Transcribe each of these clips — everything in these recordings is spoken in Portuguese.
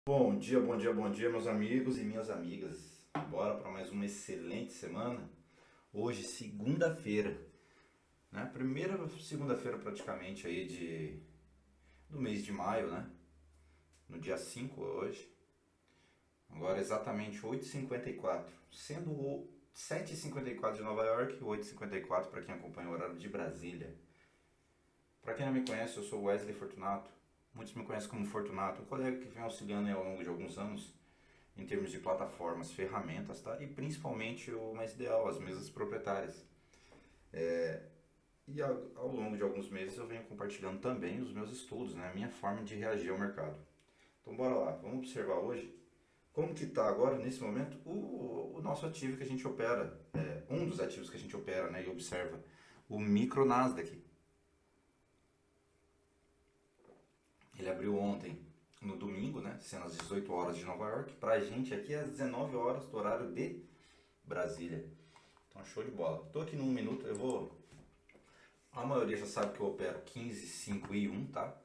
Bom dia, bom dia, bom dia, meus amigos e minhas amigas. Bora para mais uma excelente semana. Hoje, segunda-feira, né? Primeira segunda-feira praticamente aí do mês de maio, né? No dia 5 hoje. Agora exatamente 8h54, sendo o 7h54 de Nova York e 8h54 para quem acompanha o horário de Brasília. Para quem não me conhece, eu sou Wesley Fortunato. Muitos me conhecem como Fortunato, um colega que vem auxiliando aí ao longo de alguns anos em termos de plataformas, ferramentas, tá? E principalmente o mais ideal, as mesas proprietárias. E ao longo de alguns meses eu venho compartilhando também os meus estudos, né? A minha forma de reagir ao mercado. Então bora lá, vamos observar hoje como que está agora, nesse momento, o nosso ativo que a gente opera, um dos ativos que a gente opera, né? E observa, o micro Nasdaq. Ele abriu ontem, no domingo, né? Sendo às 18 horas de Nova York, pra gente aqui às 19 horas do horário de Brasília. Então, show de bola. Tô aqui num minuto, eu vou. A maioria já sabe que eu opero 15, 5 e 1, tá?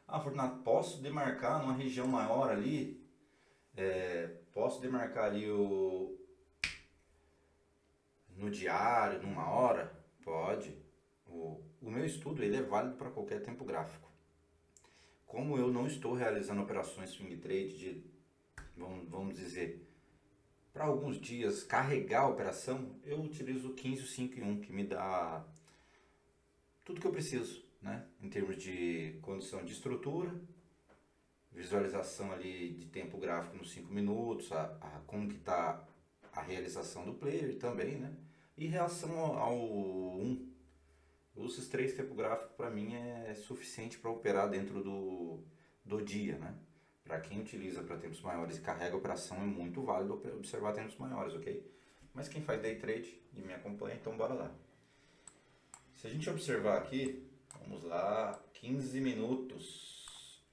Ah, Fortunato, posso demarcar numa região maior ali? Posso demarcar ali no diário, numa hora? Pode. O meu estudo ele é válido para qualquer tempo gráfico. Como eu não estou realizando operações swing trade de, vamos dizer, para alguns dias carregar a operação, eu utilizo o 15, o 5 e 1, que me dá tudo que eu preciso, né? Em termos de condição de estrutura, visualização ali de tempo gráfico nos 5 minutos, como que está a realização do player também, né? E reação ao 1. Esses três tempo gráfico para mim é suficiente para operar dentro do dia, né? Para quem utiliza para tempos maiores e carrega a operação é muito válido observar tempos maiores, ok? Mas quem faz day trade e me acompanha, então bora lá. Se a gente observar aqui, vamos lá, 15 minutos.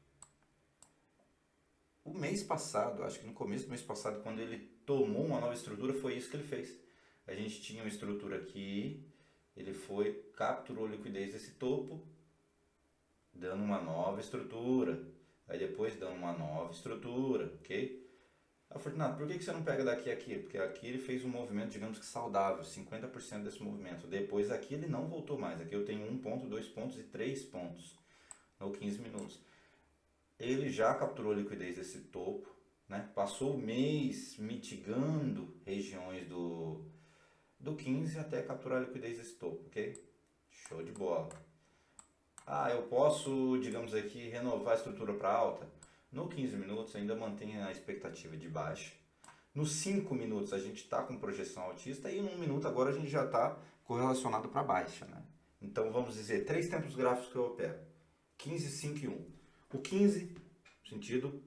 O mês passado, acho que no começo do mês passado, quando ele tomou uma nova estrutura, foi isso que ele fez. A gente tinha uma estrutura aqui, ele foi, capturou a liquidez desse topo, dando uma nova estrutura. Aí depois dando uma nova estrutura, ok? Ah, Fortunato, por que você não pega daqui a aqui? Porque aqui ele fez um movimento, digamos que saudável, 50% desse movimento. Depois aqui ele não voltou mais. Aqui eu tenho 1 ponto, 2 pontos e 3 pontos no 15 minutos. Ele já capturou a liquidez desse topo, né? Passou o mês mitigando regiões do 15 até capturar a liquidez desse topo, ok? Show de bola. Ah, eu posso, digamos aqui, renovar a estrutura para alta? No 15 minutos ainda mantém a expectativa de baixa. Nos 5 minutos a gente está com projeção altista e no 1 minuto agora a gente já está correlacionado para baixa, né? Então vamos dizer, três tempos gráficos que eu opero. 15, 5 e 1. O 15, sentido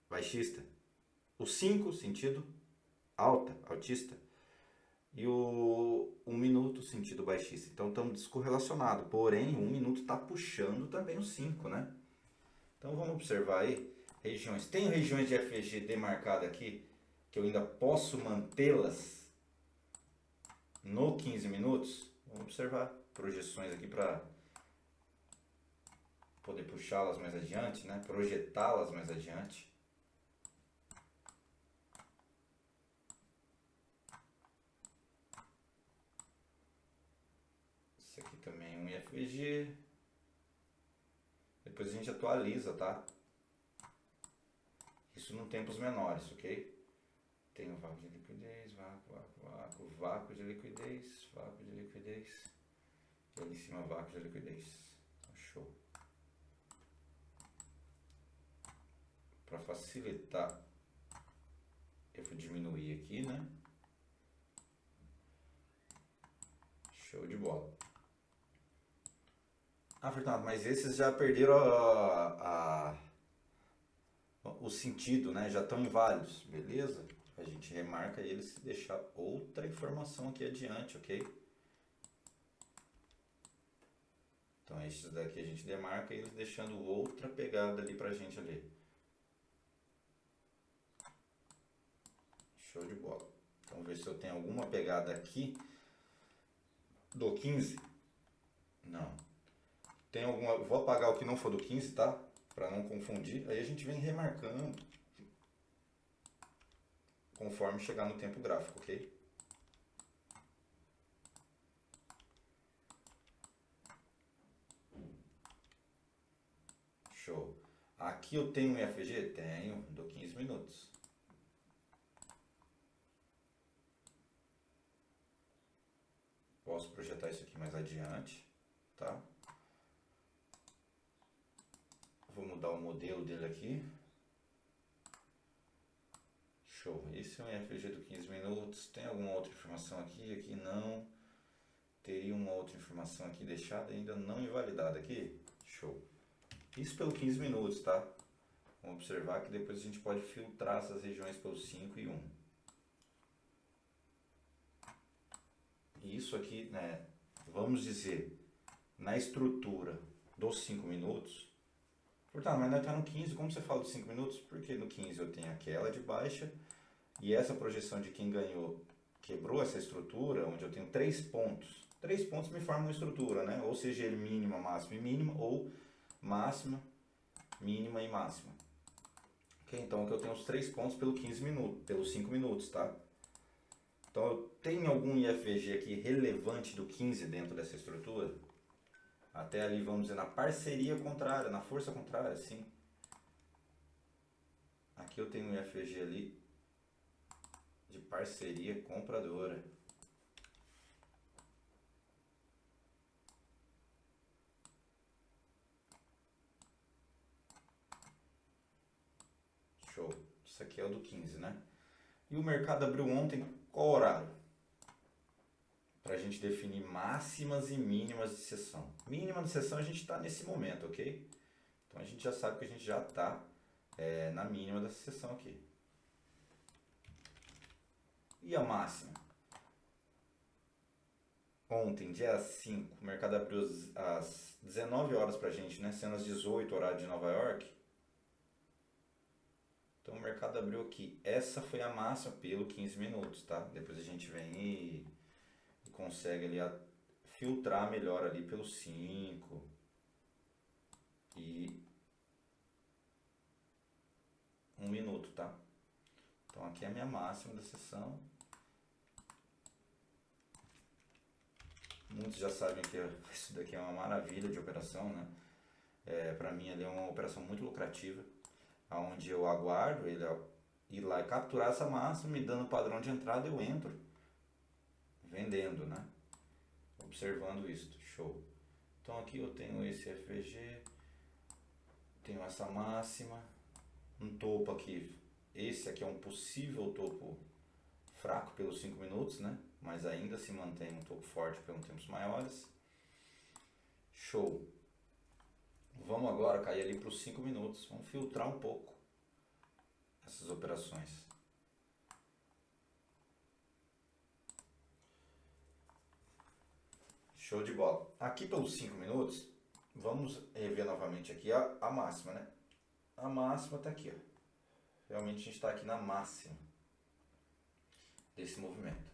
baixista. O 5, sentido alta, altista. E o 1 minuto, sentido baixista. Então estamos descorrelacionados. Porém, o 1 minuto está puxando também o 5, né? Então vamos observar aí regiões. Tem regiões de FEG demarcada aqui que eu ainda posso mantê-las no 15 minutos. Vamos observar projeções aqui para poder puxá-las mais adiante, né? Projetá-las mais adiante. Esse aqui também é um IFVG. Depois a gente atualiza, tá? Isso em tempos menores, ok? Tem o vácuo de liquidez, vácuo de liquidez, vácuo de liquidez. E ali em cima vácuo de liquidez. Então, show. Para facilitar, eu vou diminuir aqui, né? Show de bola. Ah, Fernando, mas esses já perderam o sentido, né? Já estão inválidos, beleza? A gente remarca eles se deixar outra informação aqui adiante, ok? Então esses daqui a gente demarca eles deixando outra pegada ali pra gente ali. Show de bola. Então ver se eu tenho alguma pegada aqui do 15. Não. Tem alguma. Vou apagar o que não for do 15, tá? Pra não confundir. Aí a gente vem remarcando conforme chegar no tempo gráfico, ok? Show. Aqui eu tenho um IFG? Tenho, dou 15 minutos. Posso projetar isso aqui mais adiante, tá? Vou mudar o modelo dele aqui. Show. Esse é um IFG do 15 minutos. Tem alguma outra informação aqui? Aqui não. Teria uma outra informação aqui deixada ainda não invalidada aqui? Show. Isso pelo 15 minutos, tá? Vamos observar que depois a gente pode filtrar essas regiões pelo 5 e 1. E isso aqui, né, vamos dizer, na estrutura dos 5 minutos. Portanto, mas nós está no 15, como você fala dos 5 minutos? Porque no 15 eu tenho aquela de baixa e essa projeção de quem ganhou quebrou essa estrutura, onde eu tenho 3 pontos. 3 pontos me formam uma estrutura, né? Ou seja, ele mínima, máxima e mínima, ou máxima, mínima e máxima. Okay? Então aqui eu tenho os 3 pontos pelo 15 minutos, pelos 5 minutos, tá? Então eu tenho algum IFG aqui relevante do 15 dentro dessa estrutura? Até ali, vamos dizer, na parceria contrária, na força contrária, sim. Aqui eu tenho um IFG ali de parceria compradora. Show. Isso aqui é o do 15, né? E o mercado abriu ontem, qual horário? Para a gente definir máximas e mínimas de sessão. Mínima de sessão a gente está nesse momento, ok? Então a gente já sabe que a gente já está na mínima dessa sessão aqui. E a máxima? Ontem, dia 5, o mercado abriu às 19 horas para a gente, né? Sendo às 18 horário de Nova York. Então o mercado abriu aqui. Essa foi a máxima pelo 15 minutos, tá? Depois a gente vem e consegue ali filtrar melhor ali pelo 5 e 1 minuto, tá? Então aqui é a minha máxima da sessão. Muitos já sabem que isso daqui é uma maravilha de operação, né? Para mim ele é uma operação muito lucrativa, onde eu aguardo ele ir lá e capturar essa máxima, me dando o padrão de entrada, eu entro vendendo, né? Observando isso, show. Então aqui eu tenho esse FVG, tenho essa máxima, um topo aqui. Esse aqui é um possível topo fraco pelos 5 minutos, né? Mas ainda se mantém um topo forte pelos tempos maiores. Show. Vamos agora cair ali para os 5 minutos. Vamos filtrar um pouco essas operações. Show de bola. Aqui pelos 5 minutos, vamos rever novamente aqui a máxima, né? A máxima está aqui, ó. Realmente a gente está aqui na máxima desse movimento.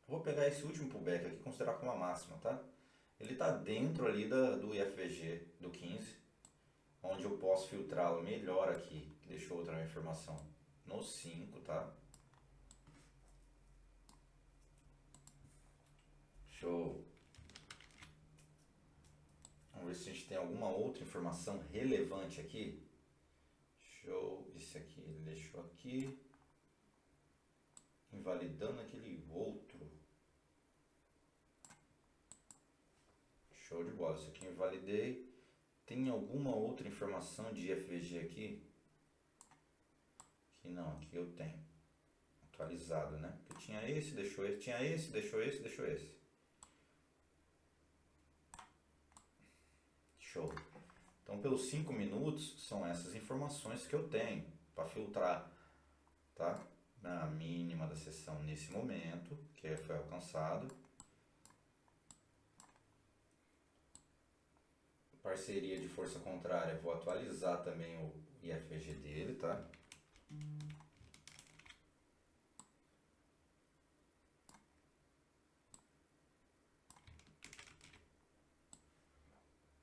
Vou pegar esse último pullback aqui e considerar como a máxima, tá? Ele está dentro ali do IFVG do 15, onde eu posso filtrá-lo melhor aqui. Deixa eu outra informação no 5, tá? Show. Vamos ver se a gente tem alguma outra informação relevante aqui. Show. Esse aqui ele deixou aqui, invalidando aquele outro. Show de bola. Isso aqui eu invalidei. Tem alguma outra informação de IFVG aqui? Aqui não, aqui eu tenho. Atualizado, né? Eu tinha esse, deixou esse. Tinha esse, deixou esse, deixou esse. Show. Então, pelos 5 minutos, são essas informações que eu tenho para filtrar, tá? Na mínima da sessão nesse momento, que foi alcançado. Parceria de força contrária, vou atualizar também o IFVG dele, tá?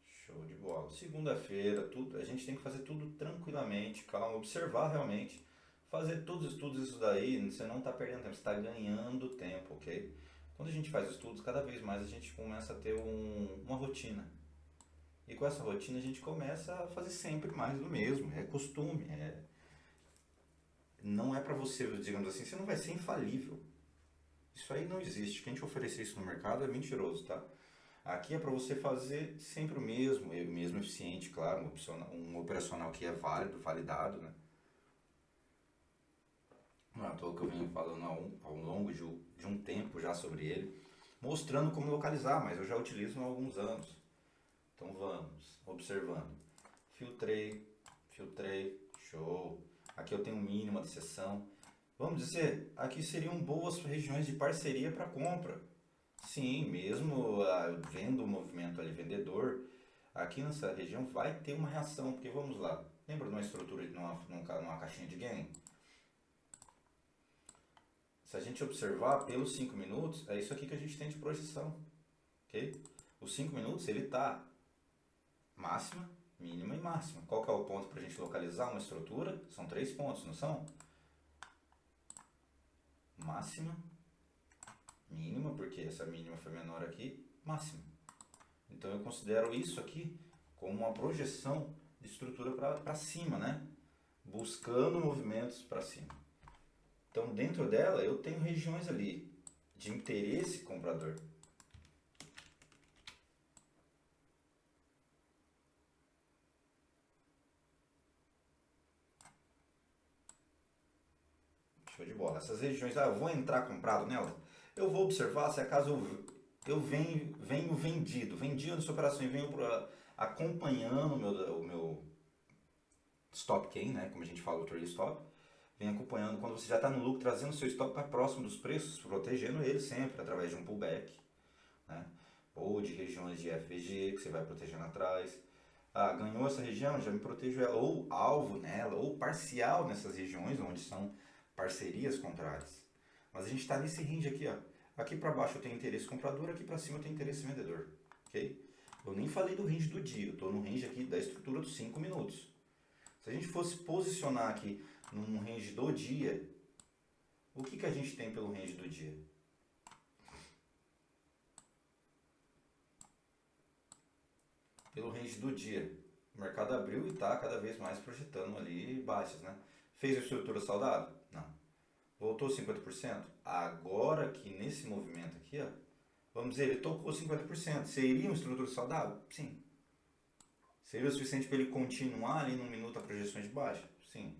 Show de bola. Segunda-feira, tudo, a gente tem que fazer tudo tranquilamente, calma, observar realmente, Fazer todos os estudos, isso daí, você não está perdendo tempo, você está ganhando tempo, ok? Quando a gente faz estudos, cada vez mais a gente começa a ter uma rotina. E com essa rotina a gente começa a fazer sempre mais do mesmo, é costume, não é para você, digamos assim, você não vai ser infalível. Isso aí não existe. Quem te oferecer isso no mercado é mentiroso, tá? Aqui é para você fazer sempre o mesmo eficiente, claro, um operacional que é válido, validado, né? Não é à toa que eu venho falando ao longo de um tempo já sobre ele, mostrando como localizar, mas eu já utilizo há alguns anos. Então vamos, observando. Filtrei, filtrei, show. Aqui eu tenho um mínimo de seção. Vamos dizer, aqui seriam boas regiões de parceria para compra. Sim, mesmo vendo o movimento ali vendedor, aqui nessa região vai ter uma reação, porque vamos lá, lembra de uma estrutura numa caixinha de gain? Se a gente observar pelos 5 minutos, é isso aqui que a gente tem de projeção, ok? Os 5 minutos ele está máxima, mínima e máxima. Qual que é o ponto para a gente localizar uma estrutura? São 3 pontos, não são? Máxima, mínima, porque essa mínima foi menor aqui, máxima. Então eu considero isso aqui como uma projeção de estrutura para cima, né? Buscando movimentos para cima. Então dentro dela eu tenho regiões ali de interesse comprador. Show de bola. Essas regiões, eu vou entrar comprado nelas. Eu vou observar se acaso eu venho vendido nessa operação e venho acompanhando o meu stop gain, né? Como a gente fala, o trade stop. Vem acompanhando quando você já está no lucro, trazendo seu stop para próximo dos preços, protegendo ele sempre através de um pullback, né? Ou de regiões de FVG que você vai protegendo atrás. Ah, ganhou essa região, já me protejo ela, ou alvo nela, ou parcial nessas regiões onde são parcerias contrárias. Mas a gente está nesse range aqui, ó. Aqui para baixo eu tenho interesse comprador, aqui para cima eu tenho interesse vendedor, ok? Eu nem falei do range do dia, eu estou no range aqui da estrutura dos 5 minutos. Se a gente fosse posicionar aqui num range do dia, o que a gente tem pelo range do dia? Pelo range do dia, o mercado abriu e está cada vez mais projetando ali baixas, né? Fez a estrutura saudável? Não. Voltou 50%? Agora que nesse movimento aqui, ó, vamos dizer, ele tocou 50%. Seria uma estrutura saudável? Sim. Seria o suficiente para ele continuar ali num minuto a projeções de baixa? Sim.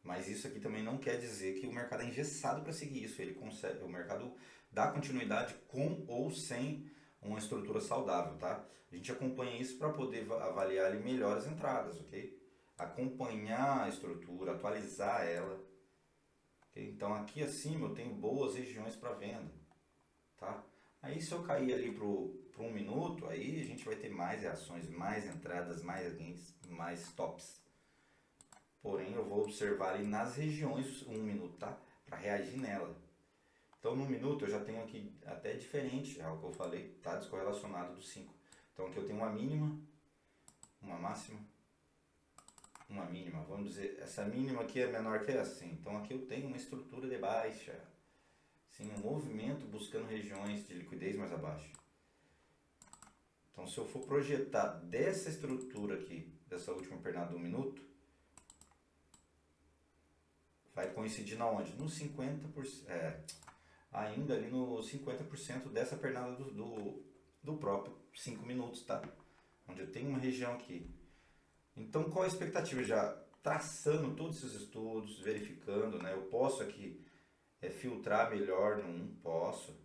Mas isso aqui também não quer dizer que o mercado é engessado para seguir isso. Ele consegue, o mercado dá continuidade com ou sem uma estrutura saudável, tá? A gente acompanha isso para poder avaliar ali melhor as entradas, ok? Acompanhar a estrutura, atualizar ela. Okay? Então aqui acima eu tenho boas regiões para venda, tá? Aí se eu cair ali para um minuto, aí a gente vai ter mais reações, mais entradas, mais gains, mais stops. Porém, eu vou observar ali nas regiões um minuto, tá? Para reagir nela. Então, no minuto eu já tenho aqui até diferente, é o que eu falei, tá? Descorrelacionado dos 5. Então, aqui eu tenho uma mínima, uma máxima, uma mínima. Vamos dizer, essa mínima aqui é menor que essa, sim. Então, aqui eu tenho uma estrutura de baixa. Sim, um movimento buscando regiões de liquidez mais abaixo. Então, se eu for projetar dessa estrutura aqui, dessa última pernada do minuto, vai coincidir na onde? No 50%, ainda ali no 50% dessa pernada do próprio 5 minutos, tá? Onde eu tenho uma região aqui. Então, qual a expectativa? Já traçando todos esses estudos, verificando, né? Eu posso aqui filtrar melhor num, posso.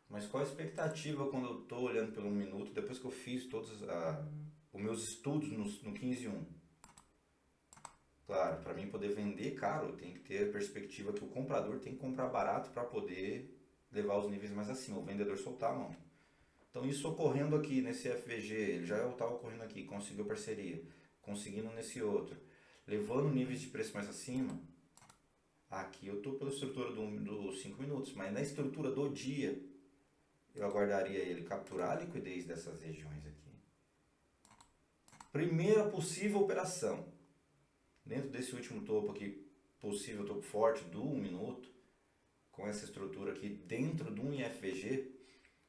Mas qual a expectativa quando eu estou olhando pelo 1 minuto, depois que eu fiz todos os meus estudos no 15:1? Claro, para mim poder vender caro, tem que ter a perspectiva que o comprador tem que comprar barato para poder levar os níveis mais acima, o vendedor soltar a mão. Então isso ocorrendo aqui nesse FVG, ele já estava ocorrendo aqui, conseguiu parceria, conseguindo nesse outro, levando níveis de preço mais acima. Aqui eu estou pela estrutura dos 5 minutos, mas na estrutura do dia eu aguardaria ele capturar a liquidez dessas regiões aqui. Primeira possível operação, dentro desse último topo aqui, possível topo forte do 1 minuto, com essa estrutura aqui dentro de um IFVG,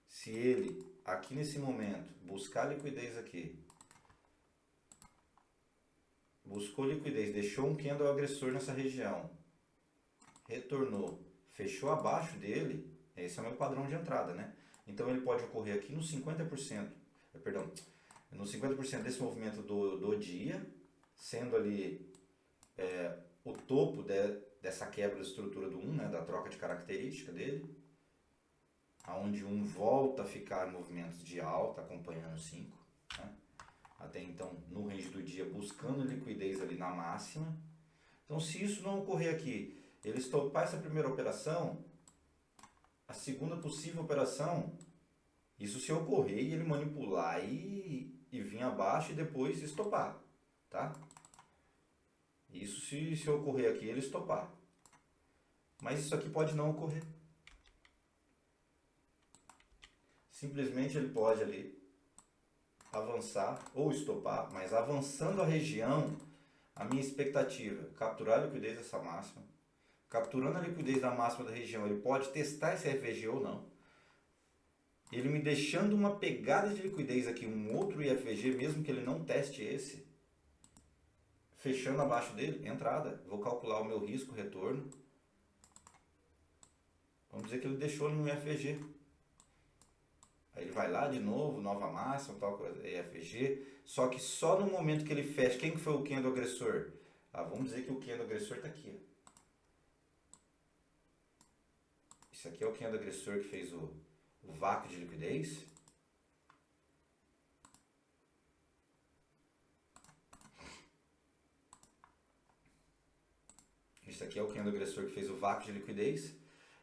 se ele aqui nesse momento buscar liquidez aqui, buscou liquidez, deixou um candle agressor nessa região, retornou, fechou abaixo dele, esse é o meu padrão de entrada, né? Então ele pode ocorrer aqui no 50%, perdão, no 50% desse movimento do dia, sendo ali o topo dessa quebra da estrutura do 1, né, da troca de característica dele, aonde 1 volta a ficar em movimentos de alta, acompanhando o 5, né? Até então no range do dia, buscando liquidez ali na máxima. Então se isso não ocorrer aqui, ele estopar essa primeira operação, a segunda possível operação, isso se ocorrer e ele manipular e vir abaixo e depois estopar, tá? Isso se ocorrer aqui, ele estopar. Mas isso aqui pode não ocorrer. Simplesmente ele pode ali avançar ou estopar, mas avançando a região, a minha expectativa é capturar a liquidez dessa máxima. Capturando a liquidez da máxima da região, ele pode testar esse FVG ou não. Ele me deixando uma pegada de liquidez aqui, um outro IFVG, mesmo que ele não teste esse, fechando abaixo dele, entrada. Vou calcular o meu risco, retorno. Vamos dizer que ele deixou ali um IFVG. Aí ele vai lá de novo, nova máxima, tal coisa, IFVG. Só que só no momento que ele fecha, quem que foi o candle agressor? Vamos dizer que o candle agressor está aqui. Ó. Esse aqui é o candle agressor que fez o vácuo de liquidez. Esse aqui é o candle agressor que fez o vácuo de liquidez.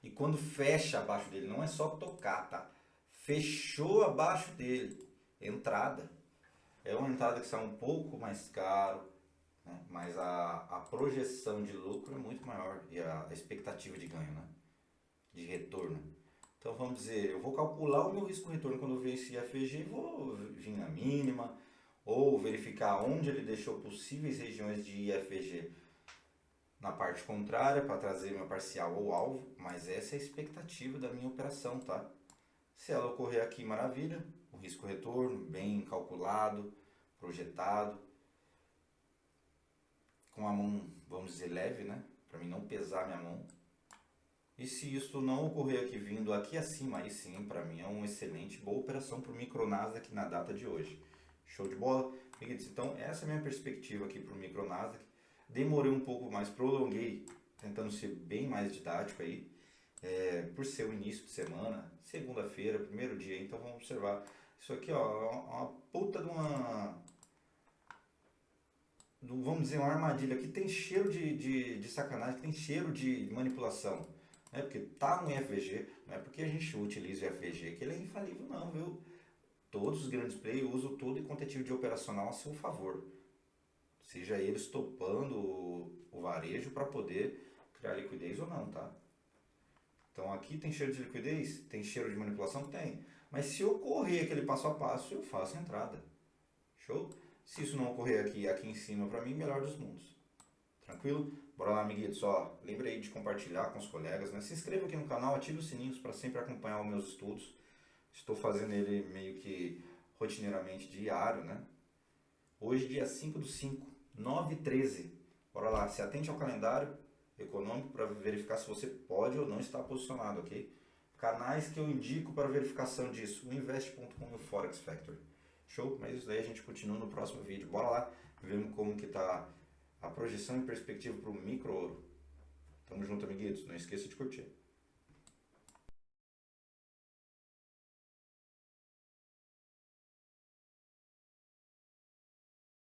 E quando fecha abaixo dele, não é só tocar, tá? Fechou abaixo dele, entrada. É uma entrada que sai um pouco mais caro, né? Mas a projeção de lucro é muito maior e a expectativa de ganho, né? De retorno. Então vamos dizer, eu vou calcular o meu risco-retorno quando eu ver esse IFVG, vou vir na mínima, ou verificar onde ele deixou possíveis regiões de IFVG na parte contrária para trazer meu parcial ou alvo, mas essa é a expectativa da minha operação, tá? Se ela ocorrer aqui, maravilha, o risco-retorno bem calculado, projetado, com a mão, vamos dizer, leve, né? Para mim não pesar minha mão. E se isso não ocorrer aqui, vindo aqui acima, aí sim, para mim é uma excelente, boa operação para o Micro Nasdaq na data de hoje. Show de bola? Então, essa é a minha perspectiva aqui para o Micro Nasdaq. Demorei um pouco mais, prolonguei, tentando ser bem mais didático aí, por ser o início de semana, segunda-feira, primeiro dia, então vamos observar. Isso aqui, ó, é uma puta de uma... vamos dizer, uma armadilha que tem cheiro de sacanagem, que tem cheiro de manipulação. Não é porque tá no IFVG, não é porque a gente utiliza o IFVG que ele é infalível não, viu? Todos os grandes players usam todo e quanto é tipo de operacional a seu favor. Seja eles topando o varejo para poder criar liquidez ou não, tá? Então aqui tem cheiro de liquidez? Tem cheiro de manipulação? Tem. Mas se ocorrer aquele passo a passo, eu faço a entrada. Show? Se isso não ocorrer aqui em cima, para mim, melhor dos mundos. Tranquilo? Bora lá, amiguitos. Ó, lembre aí de compartilhar com os colegas, né? Se inscreva aqui no canal, ative os sininhos para sempre acompanhar os meus estudos. Estou fazendo ele meio que rotineiramente diário, né? Hoje, dia 5/5, 9h13. Bora lá, se atente ao calendário econômico para verificar se você pode ou não estar posicionado, ok? Canais que eu indico para verificação disso, o invest.com e o Forex Factory. Show? Mas isso daí a gente continua no próximo vídeo. Bora lá, vemos como que tá a projeção e perspectiva para o micro ouro. Tamo junto, amiguitos. Não esqueça de curtir.